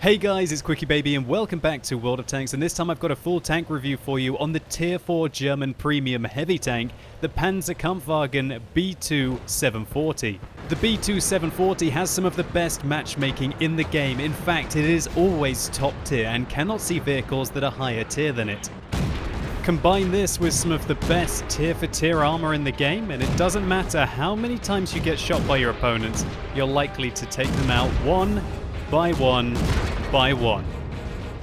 Hey guys, it's QuickyBaby and welcome back to World of Tanks, and this time I've got a full tank review for you on the Tier 4 German premium heavy tank, the Pz.Kpfw B2-740. The B2-740 has some of the best matchmaking in the game. In fact, it is always top tier and cannot see vehicles that are higher tier than it. Combine this with some of the best tier for tier armor in the game, and it doesn't matter how many times you get shot by your opponents, you're likely to take them out one by one by one.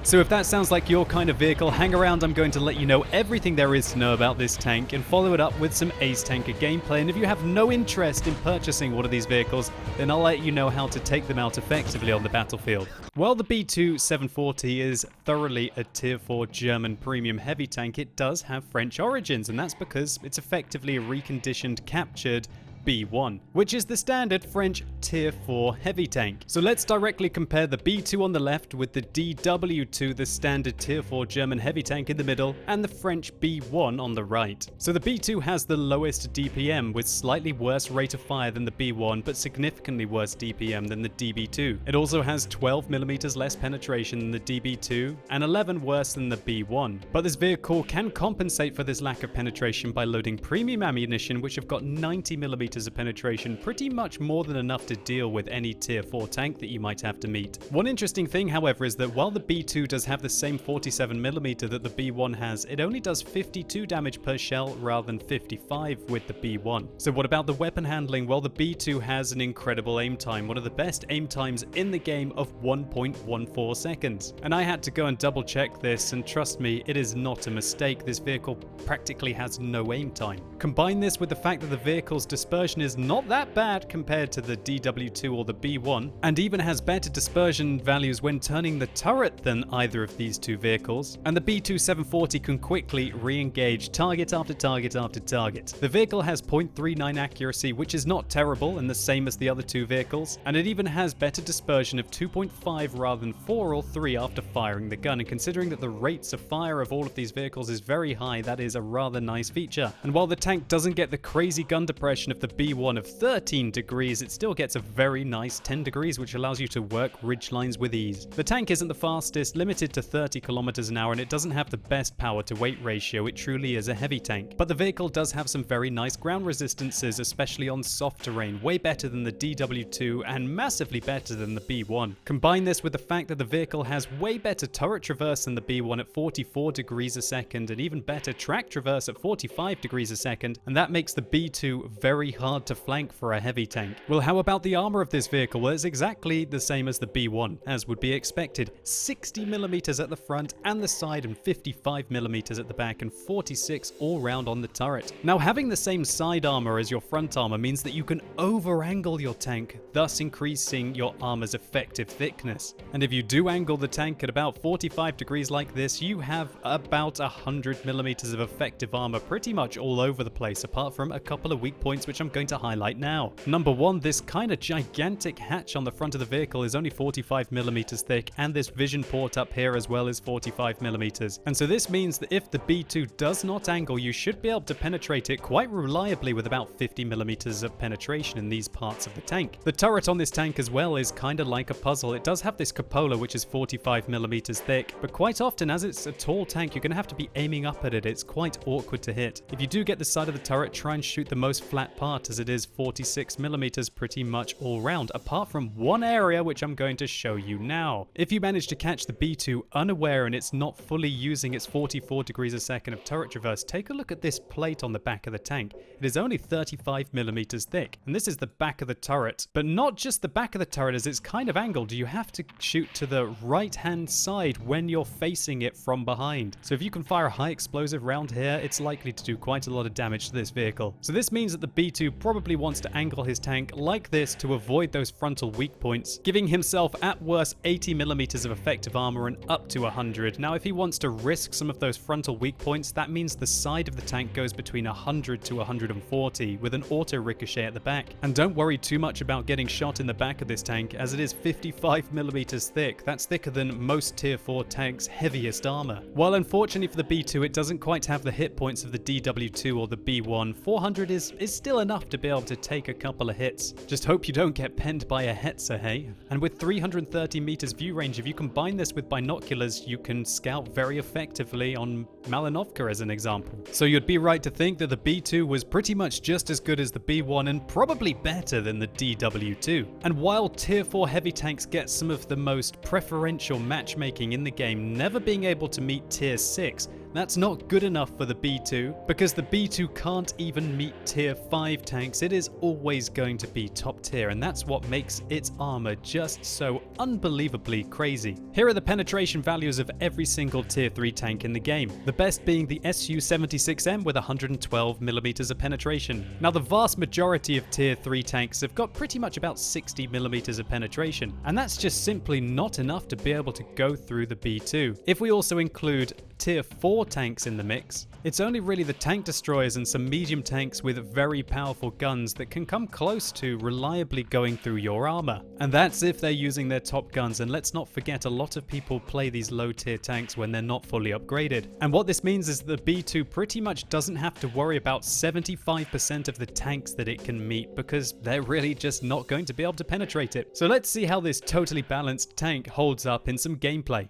So if that sounds like your kind of vehicle, hang around. I'm going to let you know everything there is to know about this tank and follow it up with some Ace Tanker gameplay. And if you have no interest in purchasing one of these vehicles, then I'll let you know how to take them out effectively on the battlefield. While the B2-740 is thoroughly a Tier 4 German premium heavy tank, it does have French origins, and that's because it's effectively a reconditioned, captured B1, which is the standard French Tier 4 heavy tank. So let's directly compare the B2 on the left with the DW2, the standard Tier 4 German heavy tank in the middle, and the French B1 on the right. So the B2 has the lowest DPM with slightly worse rate of fire than the B1, but significantly worse DPM than the DB2. It also has 12mm less penetration than the DB2 and 11 worse than the B1. But this vehicle can compensate for this lack of penetration by loading premium ammunition, which have got 90mm of penetration, pretty much more than enough to deal with any Tier 4 tank that you might have to meet. One interesting thing, however, is that while the B2 does have the same 47mm that the B1 has, it only does 52 damage per shell rather than 55 with the B1. So what about the weapon handling? Well, the B2 has an incredible aim time, one of the best aim times in the game of 1.14 seconds. And I had to go and double check this, and trust me, it is not a mistake. This vehicle practically has no aim time. Combine this with the fact that the vehicle's dispersion is not that bad compared to the DW2 or the B1, and even has better dispersion values when turning the turret than either of these two vehicles, and the B2-740 can quickly re-engage target after target after target. The vehicle has 0.39 accuracy, which is not terrible and the same as the other two vehicles, and it even has better dispersion of 2.5 rather than 4 or 3 after firing the gun, and considering that the rates of fire of all of these vehicles is very high, that is a rather nice feature. And while the tank doesn't get the crazy gun depression of the B1 of 13 degrees, it still gets a very nice 10 degrees, which allows you to work ridge lines with ease. The tank isn't the fastest, limited to 30 kilometers an hour, and it doesn't have the best power to weight ratio. It truly is a heavy tank. But the vehicle does have some very nice ground resistances, especially on soft terrain, way better than the DW2 and massively better than the B1. Combine this with the fact that the vehicle has way better turret traverse than the B1 at 44 degrees a second, and even better track traverse at 45 degrees a second, and that makes the B2 very hard to flank for a heavy tank. Well, how about the armor of this vehicle? Well, it's exactly the same as the B1, as would be expected. 60mm at the front and the side, and 55mm at the back, and 46 all round on the turret. Now, having the same side armor as your front armor means that you can over-angle your tank, thus increasing your armor's effective thickness. And if you do angle the tank at about 45 degrees like this, you have about 100mm of effective armor pretty much all over the place, apart from a couple of weak points which I'm going to highlight now. Number one, this kind of gigantic hatch on the front of the vehicle is only 45mm thick, and this vision port up here as well is 45mm. And so this means that if the B2 does not angle, you should be able to penetrate it quite reliably with about 50mm of penetration in these parts of the tank. The turret on this tank as well is kind of like a puzzle. It does have this cupola which is 45mm thick, but quite often, as it's a tall tank, you're going to have to be aiming up at it. It's quite awkward to hit. If you do get the side of the turret, try and shoot the most flat part, as it is 46mm pretty much all round, apart from one area which I'm going to show you now. If you manage to catch the B2 unaware and it's not fully using its 44 degrees a second of turret traverse, take a look at this plate on the back of the tank. It is only 35mm thick, and this is the back of the turret. But not just the back of the turret, as it's kind of angled. You have to shoot to the right hand side when you're facing it from behind. So if you can fire a high explosive round here, it's likely to do quite a lot of damage to this vehicle. So this means that the B2 probably wants to angle his tank like this to avoid those frontal weak points, giving himself at worst 80mm of effective armor and up to 100. Now, if he wants to risk some of those frontal weak points, that means the side of the tank goes between 100 to 140 with an auto ricochet at the back. And don't worry too much about getting shot in the back of this tank, as it is 55mm thick. That's thicker than most Tier 4 tanks' heaviest armor. While unfortunately for the B2, it doesn't quite have the hit points of the DW2 or the B1, 400 is still enough enough to be able to take a couple of hits. Just hope you don't get penned by a Hetzer, hey? And with 330 meters view range, if you combine this with binoculars, you can scout very effectively on Malinovka as an example. So you'd be right to think that the B2 was pretty much just as good as the B1 and probably better than the DW2. And while tier 4 heavy tanks get some of the most preferential matchmaking in the game, never being able to meet tier 6, that's not good enough for the B2, because the B2 can't even meet tier 5 tanks. It is always going to be top tier, and that's what makes its armor just so unbelievably crazy. Here are the penetration values of every single tier 3 tank in the game, the best being the Su-76M with 112mm of penetration. Now the vast majority of tier 3 tanks have got pretty much about 60mm of penetration, and that's just simply not enough to be able to go through the B2. If we also include tier 4 tanks in the mix, it's only really the tank destroyers and some medium tanks with very powerful guns that can come close to reliably going through your armor. And that's if they're using their top guns, and let's not forget a lot of people play these low tier tanks when they're not fully upgraded. And what this means is that the B2 pretty much doesn't have to worry about 75% of the tanks that it can meet, because they're really just not going to be able to penetrate it. So let's see how this totally balanced tank holds up in some gameplay.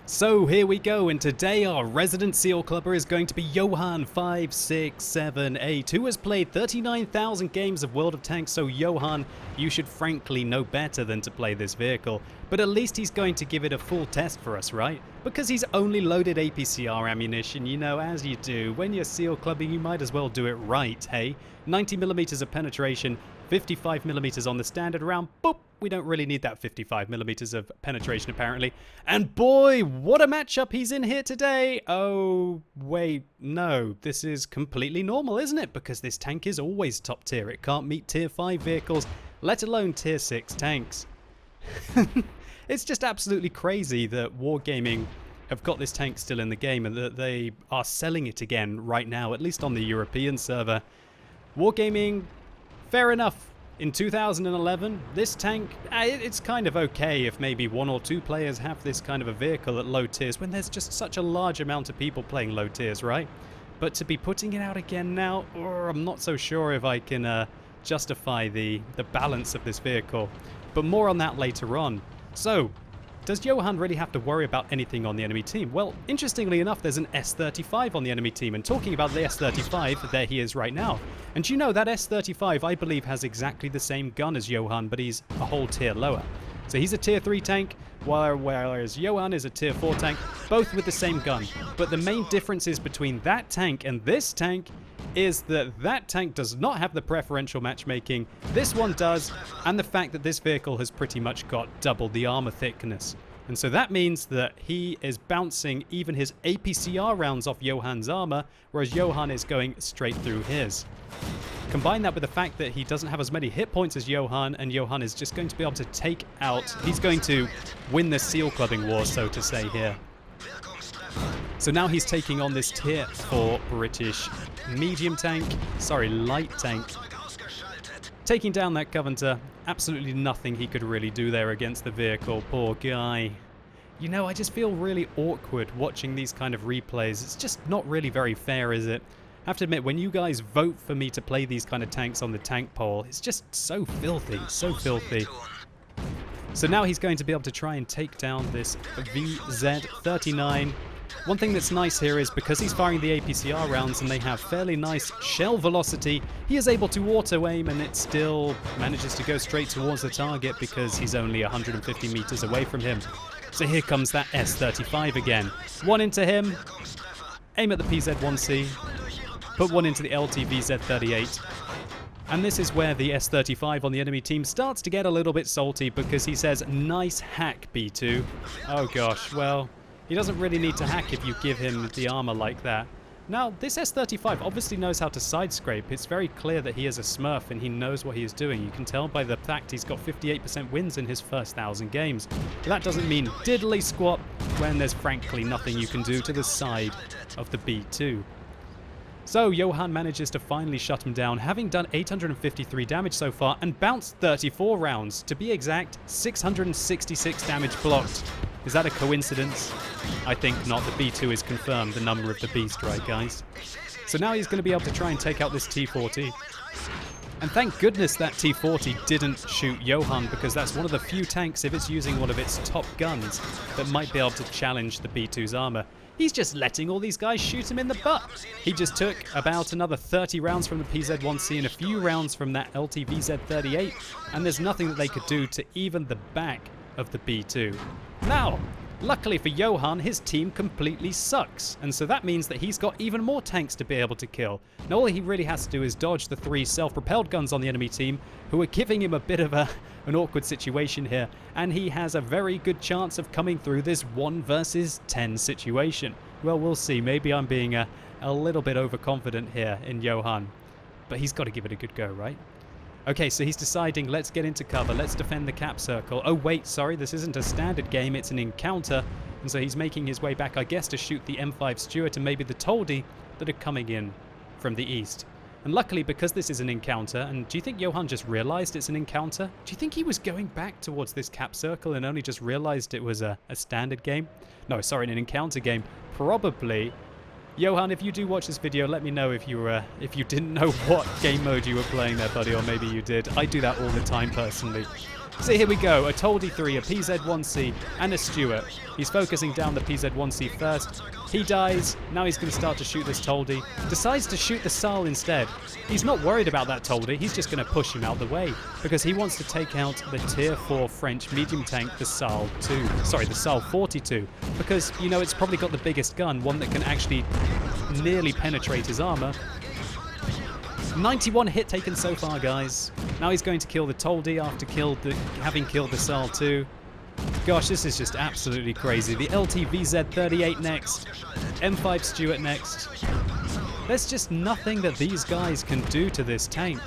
So here we go, and today our resident Seal Clubber is going to be Johan567A, who has played 39,000 games of World of Tanks. So Johan, you should frankly know better than to play this vehicle, but at least he's going to give it a full test for us, right? Because he's only loaded APCR ammunition, you know, as you do. When you're Seal Clubbing, you might as well do it right, hey? 90mm of penetration, 55mm on the standard round, boop! We don't really need that 55mm of penetration apparently. And boy, what a matchup he's in here today! Oh, wait, no, this is completely normal, isn't it? Because this tank is always top tier. It can't meet tier 5 vehicles, let alone tier 6 tanks. It's just absolutely crazy that Wargaming have got this tank still in the game and that they are selling it again right now, at least on the European server. Wargaming, fair enough. In 2011, this tank, it's kind of okay if maybe 1 or 2 players have this kind of a vehicle at low tiers when there's just such a large amount of people playing low tiers, right? But to be putting it out again now, I'm not so sure if I can justify the balance of this vehicle. But more on that later on. So, does Johan really have to worry about anything on the enemy team? Well, interestingly enough, there's an S-35 on the enemy team, and talking about the S-35, there he is right now. And you know, that S-35, I believe, has exactly the same gun as Johan, but he's a whole tier lower. So he's a tier 3 tank, whereas Johan is a tier 4 tank, both with the same gun. But the main differences between that tank and this tank is that that tank does not have the preferential matchmaking, this one does, and the fact that this vehicle has pretty much got double the armor thickness. And so that means that he is bouncing even his APCR rounds off Johan's armor, whereas Johan is going straight through his. Combine that with the fact that he doesn't have as many hit points as Johan, and Johan is just going to be able to take out, he's going to win the Seal Clubbing war, so to say here. So now he's taking on this tier 4 British medium tank, sorry, light tank. Taking down that Covenanter, absolutely nothing he could really do there against the vehicle, poor guy. You know, I just feel really awkward watching these kind of replays. It's just not really very fair, is it? I have to admit, when you guys vote for me to play these kind of tanks on the tank poll, it's just so filthy, so filthy. So now he's going to be able to try and take down this VZ39. One thing that's nice here is because he's firing the APCR rounds and they have fairly nice shell velocity, he is able to auto-aim and it still manages to go straight towards the target because he's only 150 meters away from him. So here comes that S-35 again. One into him, aim at the PZ-1C, put one into the LTVZ-38. And this is where the S-35 on the enemy team starts to get a little bit salty because he says, "Nice hack, B2. Oh gosh, well, he doesn't really need to hack if you give him the armor like that. Now, this S-35 obviously knows how to side scrape. It's very clear that he is a smurf and he knows what he is doing. You can tell by the fact he's got 58% wins in his first 1,000 games. But that doesn't mean diddly squat when there's frankly nothing you can do to the side of the B2. So Johan manages to finally shut him down, having done 853 damage so far and bounced 34 rounds. To be exact, 666 damage blocked. Is that a coincidence? I think not. The B2 is confirmed, the number of the beast, right guys? So now he's going to be able to try and take out this T-40. And thank goodness that T-40 didn't shoot Johan, because that's one of the few tanks, if it's using one of its top guns, that might be able to challenge the B2's armor. He's just letting all these guys shoot him in the butt. He just took about another 30 rounds from the PZ-1C and a few rounds from that LTVZ-38, and there's nothing that they could do to even the back of the B2. Now, luckily for Johan, his team completely sucks, and so that means that he's got even more tanks to be able to kill. Now all he really has to do is dodge the 3 self-propelled guns on the enemy team, who are giving him a bit of an awkward situation here, and he has a very good chance of coming through this 1 versus 10 situation. Well, we'll see. Maybe I'm being a little bit overconfident here in Johan, but he's got to give it a good go, right? Okay, so he's deciding, let's get into cover, let's defend the cap circle. Oh wait, sorry, this isn't a standard game, it's an encounter. And so he's making his way back, I guess, to shoot the M5 Stuart and maybe the Toldy that are coming in from the east. And luckily, because this is an encounter, and do you think Johan just realized it's an encounter? Do you think he was going back towards this cap circle and only just realized it was a standard game? No, sorry, an encounter game. Probably. Johan, if you do watch this video, let me know if you didn't know what game mode you were playing there, buddy, or maybe you did. I do that all the time, personally. So here we go, a Toldy 3, a PZ-1C, and a Stuart. He's focusing down the PZ-1C first. He dies. Now he's going to start to shoot this Toldy. Decides to shoot the SAL instead. He's not worried about that Toldy. He's just going to push him out the way, because he wants to take out the Tier 4 French medium tank, the SAL 2. Sorry, the SAL 42. Because, you know, it's probably got the biggest gun, one that can actually nearly penetrate his armor. 91 hit taken so far, guys. Now he's going to kill the Toldy after having killed the SAL 2. Gosh, this is just absolutely crazy. The LTVZ-38 next. M5 Stuart next. There's just nothing that these guys can do to this tank.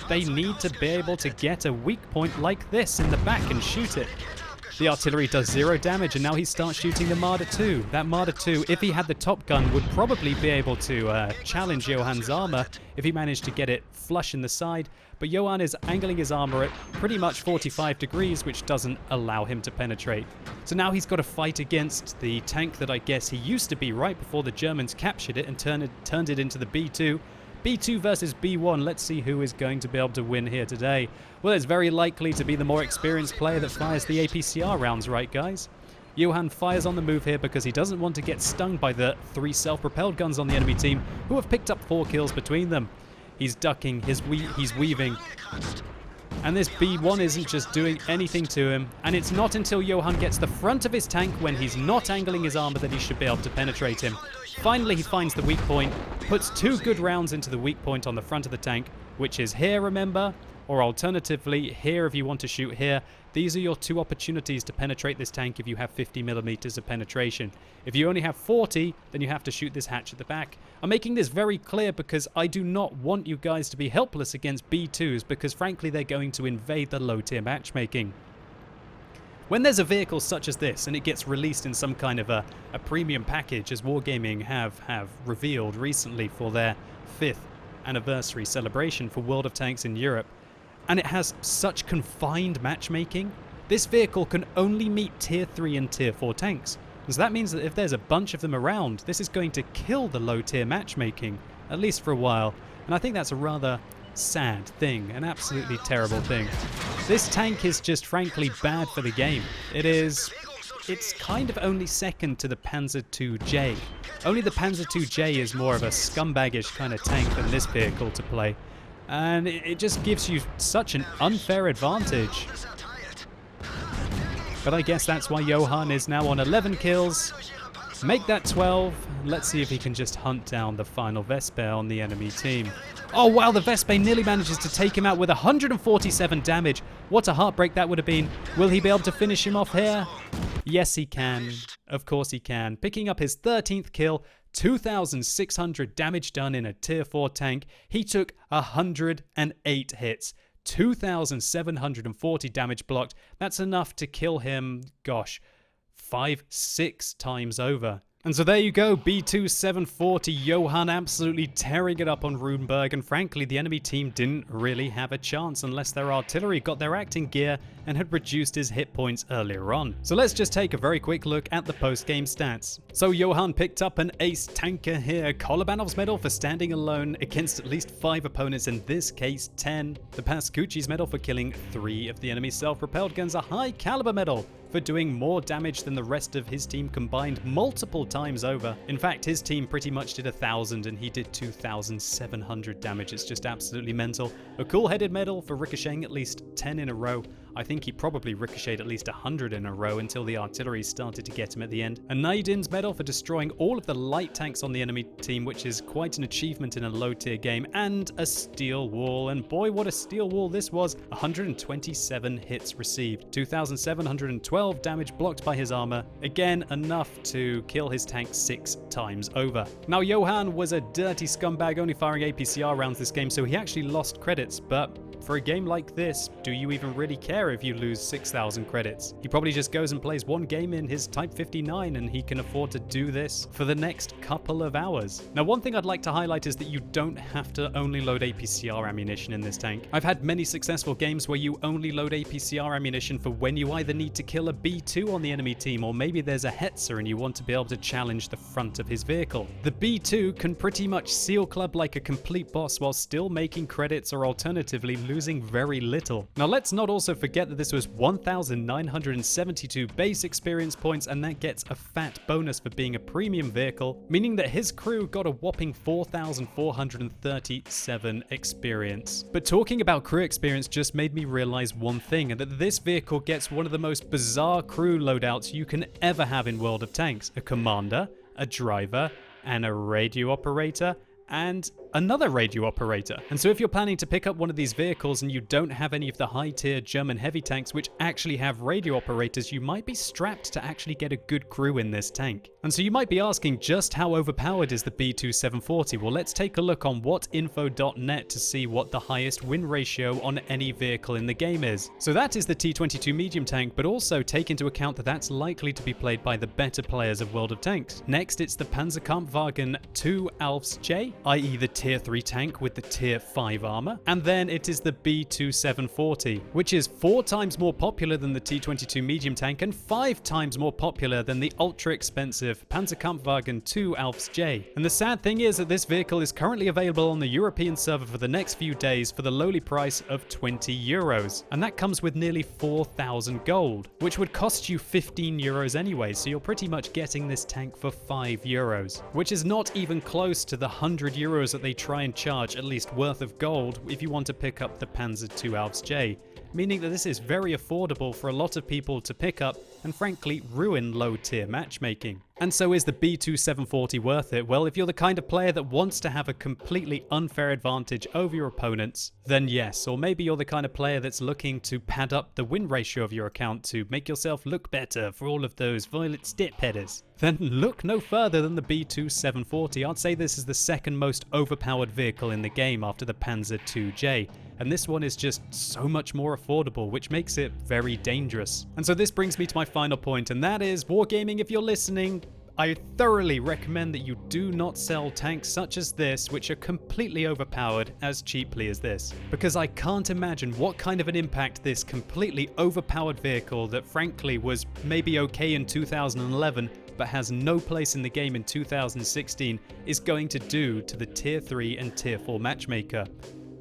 They need to be able to get a weak point like this in the back and shoot it. The artillery does 0 damage, and now he starts shooting the Marder 2. That Marder 2, if he had the top gun, would probably be able to challenge Johan's armor if he managed to get it flush in the side. But Johan is angling his armor at pretty much 45 degrees, which doesn't allow him to penetrate. So now he's got to fight against the tank that I guess he used to be right before the Germans captured it and turned it into the B2. B2 versus B1, let's see who is going to be able to win here today. Well, it's very likely to be the more experienced player that fires the APCR rounds, right guys? Johan fires on the move here because he doesn't want to get stung by the 3 self-propelled guns on the enemy team, who have picked up 4 kills between them. He's ducking, he's weaving. And this B1 isn't just doing anything to him, and it's not until Johan gets the front of his tank when he's not angling his armor that he should be able to penetrate him. Finally, he finds the weak point, puts 2 good rounds into the weak point on the front of the tank, which is here, remember? Or alternatively, here if you want to shoot here. These are your 2 opportunities to penetrate this tank if you have 50 millimeters of penetration. If you only have 40, then you have to shoot this hatch at the back. I'm making this very clear because I do not want you guys to be helpless against B2s, because frankly they're going to invade the low tier matchmaking. When there's a vehicle such as this and it gets released in some kind of a premium package, as Wargaming have revealed recently for their 5th anniversary celebration for World of Tanks in Europe, and it has such confined matchmaking, this vehicle can only meet Tier 3 and Tier 4 tanks. So that means that if there's a bunch of them around, this is going to kill the low tier matchmaking, at least for a while. And I think that's a rather sad thing, an absolutely terrible thing. This tank is just frankly bad for the game. It's kind of only second to the Panzer IIJ. Only the Panzer IIJ is more of a scumbaggish kind of tank than this vehicle to play. And it just gives you such an unfair advantage. But I guess that's why Johan is now on 11 kills. Make that 12. Let's see if he can just hunt down the final Vesper on the enemy team. Oh wow, the Vesper nearly manages to take him out with 147 damage. What a heartbreak that would have been. Will he be able to finish him off here? Yes, he can. Of course he can. Picking up his 13th kill. 2,600 damage done in a Tier 4 tank. He took 108 hits. 2,740 damage blocked. That's enough to kill him, gosh, 5-6 times over. And so there you go, B2-740, Johan absolutely tearing it up on Runeberg, and frankly the enemy team didn't really have a chance unless their artillery got their act in gear and had reduced his hit points earlier on. So let's just take a very quick look at the post-game stats. So Johan picked up an ace tanker here, Kolobanov's medal for standing alone against at least 5 opponents, in this case 10. The Pascucci's medal for killing 3 of the enemy's self-propelled guns, a high caliber medal for doing more damage than the rest of his team combined multiple times over. In fact, his team pretty much did 1,000 and he did 2,700 damage. It's just absolutely mental. A cool-headed medal for ricocheting at least 10 in a row. I think he probably ricocheted at least 100 in a row until the artillery started to get him at the end. A Naidin's medal for destroying all of the light tanks on the enemy team, which is quite an achievement in a low-tier game. And a steel wall, and boy what a steel wall this was. 127 hits received, 2,712 damage blocked by his armor. Again, enough to kill his tank 6 times over. Now Johan was a dirty scumbag, only firing APCR rounds this game, so he actually lost credits, but for a game like this, do you even really care if you lose 6,000 credits? He probably just goes and plays one game in his Type 59 and he can afford to do this for the next couple of hours. Now, one thing I'd like to highlight is that you don't have to only load APCR ammunition in this tank. I've had many successful games where you only load APCR ammunition for when you either need to kill a B2 on the enemy team, or maybe there's a Hetzer and you want to be able to challenge the front of his vehicle. The B2 can pretty much seal club like a complete boss while still making credits, or alternatively losing very little. Now let's not also forget that this was 1,972 base experience points, and that gets a fat bonus for being a premium vehicle, meaning that his crew got a whopping 4,437 experience. But talking about crew experience just made me realize one thing, and that this vehicle gets one of the most bizarre crew loadouts you can ever have in World of Tanks. A commander, a driver, and a radio operator, and another radio operator. And so if you're planning to pick up one of these vehicles and you don't have any of the high-tier German heavy tanks which actually have radio operators, you might be strapped to actually get a good crew in this tank. And so you might be asking, just how overpowered is the B2-740? Well, let's take a look on whatinfo.net to see what the highest win ratio on any vehicle in the game is. So that is the T22 medium tank, but also take into account that that's likely to be played by the better players of World of Tanks. Next, it's the Pz.Kpfw 2 Alfs J, i.e. the Tier 3 tank with the Tier 5 armor. And then it is the B2-740, which is 4 times more popular than the T22 medium tank and 5 times more popular than the ultra expensive Pz.Kpfw 2 Alfs J. And the sad thing is that this vehicle is currently available on the European server for the next few days for the lowly price of 20 euros. And that comes with nearly 4,000 gold, which would cost you 15 euros anyway, so you're pretty much getting this tank for 5 euros, which is not even close to the 100 euros that they try and charge at least worth of gold if you want to pick up the Panzer II Alfs J, meaning that this is very affordable for a lot of people to pick up and frankly ruin low tier matchmaking. And so is the B2-740 worth it? Well, if you're the kind of player that wants to have a completely unfair advantage over your opponents, then yes. Or maybe you're the kind of player that's looking to pad up the win ratio of your account to make yourself look better for all of those violet step headers. Then look no further than the B2-740. I'd say this is the second most overpowered vehicle in the game after the Panzer IIJ. And this one is just so much more affordable, which makes it very dangerous. And so this brings me to my final point, and that is, Wargaming, if you're listening, I thoroughly recommend that you do not sell tanks such as this, which are completely overpowered, as cheaply as this. Because I can't imagine what kind of an impact this completely overpowered vehicle that frankly was maybe okay in 2011, but has no place in the game in 2016, is going to do to the Tier 3 and Tier 4 matchmaker.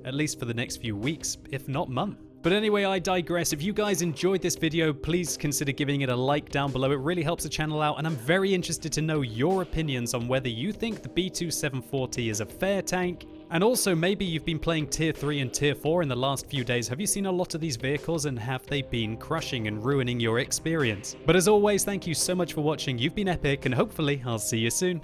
At least for the next few weeks, if not month. But anyway, I digress. If you guys enjoyed this video, please consider giving it a like down below. It really helps the channel out, and I'm very interested to know your opinions on whether you think the B2-740 is a fair tank. And also, maybe you've been playing Tier 3 and Tier 4 in the last few days. Have you seen a lot of these vehicles, and have they been crushing and ruining your experience? But as always, thank you so much for watching. You've been epic, and hopefully I'll see you soon.